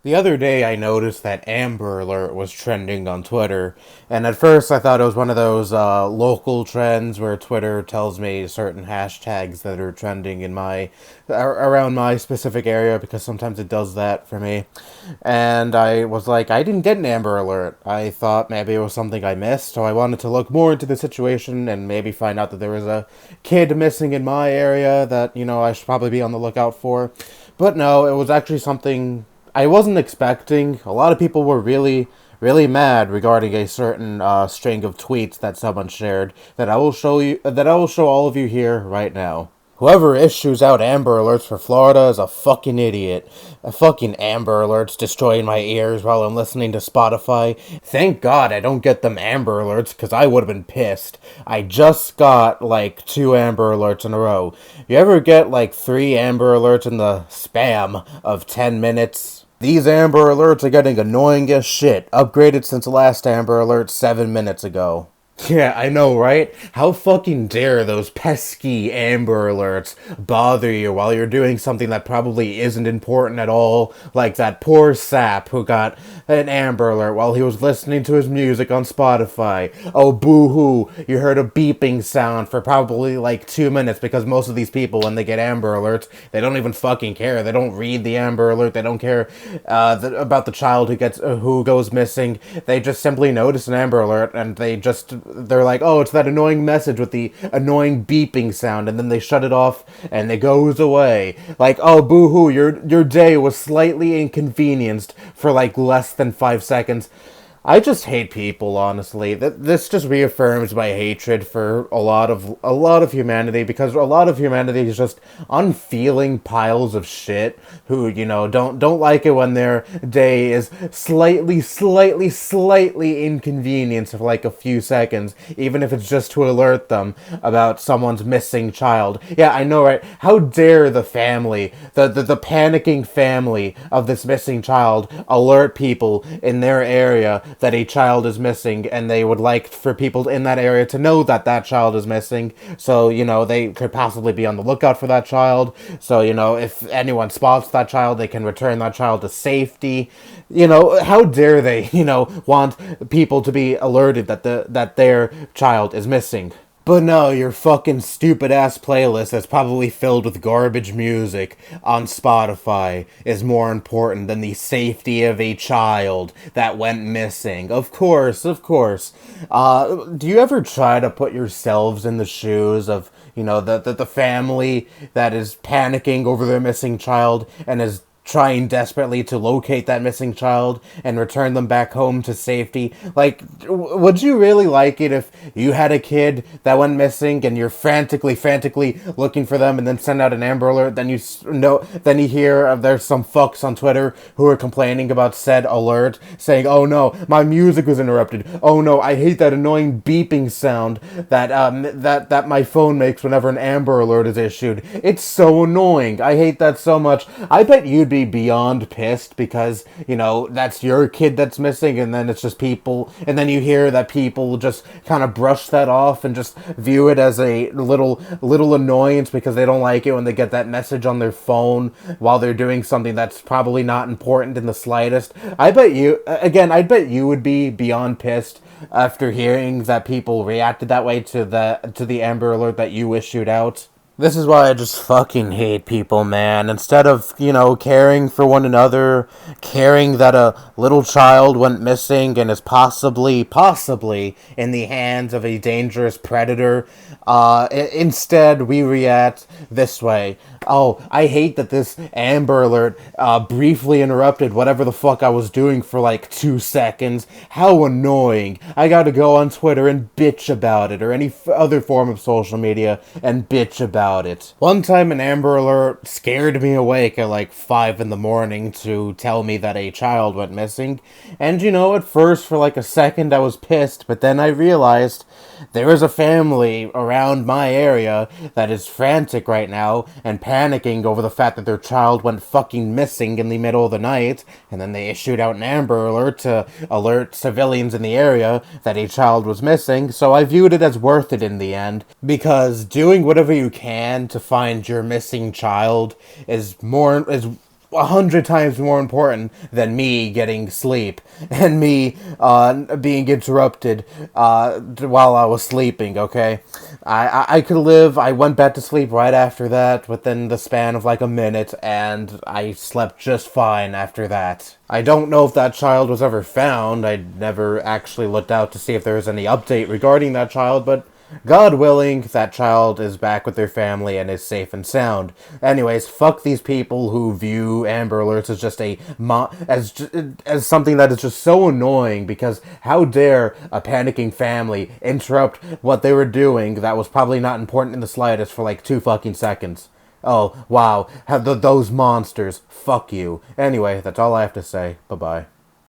The other day I noticed that Amber Alert was trending on Twitter, and at first I thought it was one of those local trends where Twitter tells me certain hashtags that are trending in around my specific area because sometimes it does that for me. And I was like, I didn't get an Amber Alert. I thought maybe it was something I missed, so I wanted to look more into the situation and maybe find out that there was a kid missing in my area that, I should probably be on the lookout for. But no, it was actually something I wasn't expecting. A lot of people were really mad regarding a certain string of tweets that someone shared that I will show all of you here right now. Whoever issues out Amber Alerts for Florida is a fucking idiot. A fucking Amber Alerts destroying my ears while I'm listening to Spotify. Thank God I don't get them Amber Alerts, because I would have been pissed. I just got like 2 Amber Alerts in a row. You ever get like 3 Amber Alerts in the spam of 10 minutes? These Amber Alerts are getting annoying as shit. Upgraded since the last Amber Alert 7 minutes ago. Yeah, I know, right? How fucking dare those pesky Amber Alerts bother you while you're doing something that probably isn't important at all, like that poor sap who got an Amber Alert while he was listening to his music on Spotify. Oh, boo-hoo, you heard a beeping sound for probably like 2 minutes because most of these people, when they get Amber Alerts, they don't even fucking care. They don't read the Amber Alert. They don't care about the child who goes missing. They just simply notice an Amber Alert and they're like, oh, it's that annoying message with the annoying beeping sound, and then they shut it off and it goes away. Like, oh, boo-hoo, your day was slightly inconvenienced for like less than 5 seconds. I just hate people, honestly. This just reaffirms my hatred for a lot of humanity, because a lot of humanity is just unfeeling piles of shit who, don't like it when their day is slightly inconvenienced for like a few seconds, even if it's just to alert them about someone's missing child. Yeah, I know, right? How dare the family, the panicking family of this missing child alert people in their area that a child is missing, and they would like for people in that area to know that that child is missing, so, they could possibly be on the lookout for that child, so, if anyone spots that child, they can return that child to safety. How dare they, want people to be alerted that their child is missing. But no, your fucking stupid ass playlist that's probably filled with garbage music on Spotify is more important than the safety of a child that went missing. Of course, of course. Do you ever try to put yourselves in the shoes of, the family that is panicking over their missing child and is trying desperately to locate that missing child and return them back home to safety? Like, would you really like it if you had a kid that went missing and you're frantically looking for them, and then send out an Amber Alert, then you hear there's some fucks on Twitter who are complaining about said alert, saying, oh no, my music was interrupted, oh no, I hate that annoying beeping sound that my phone makes whenever an Amber Alert is issued. It's so annoying. I hate that so much. I bet you'd be beyond pissed because, that's your kid that's missing, and then it's just people, and then you hear that people just kind of brush that off and just view it as a little annoyance because they don't like it when they get that message on their phone while they're doing something that's probably not important in the slightest. I bet you would be beyond pissed after hearing that people reacted that way to the Amber Alert that you issued out. This is why I just fucking hate people, man. Instead of, caring for one another, caring that a little child went missing and is possibly in the hands of a dangerous predator, instead we react this way. Oh, I hate that this Amber Alert briefly interrupted whatever the fuck I was doing for like 2 seconds. How annoying. I gotta go on Twitter and bitch about it, or any other form of social media and bitch about it. One time an Amber Alert scared me awake at like 5 in the morning to tell me that a child went missing. And at first for like a second I was pissed, but then I realized there is a family around my area that is frantic right now and panicking over the fact that their child went fucking missing in the middle of the night, and then they issued out an Amber Alert to alert civilians in the area that a child was missing, so I viewed it as worth it in the end, because doing whatever you can to find your missing child is 100 times more important than me getting sleep and me being interrupted while I was sleeping, okay? I could live. I went back to sleep right after that within the span of like a minute, and I slept just fine after that. I don't know if that child was ever found. I never actually looked out to see if there was any update regarding that child, but God willing, that child is back with their family and is safe and sound. Anyways, fuck these people who view Amber Alerts as just as something that is just so annoying, because how dare a panicking family interrupt what they were doing that was probably not important in the slightest for like 2 fucking seconds. Oh, wow. Those monsters. Fuck you. Anyway, that's all I have to say. Bye-bye.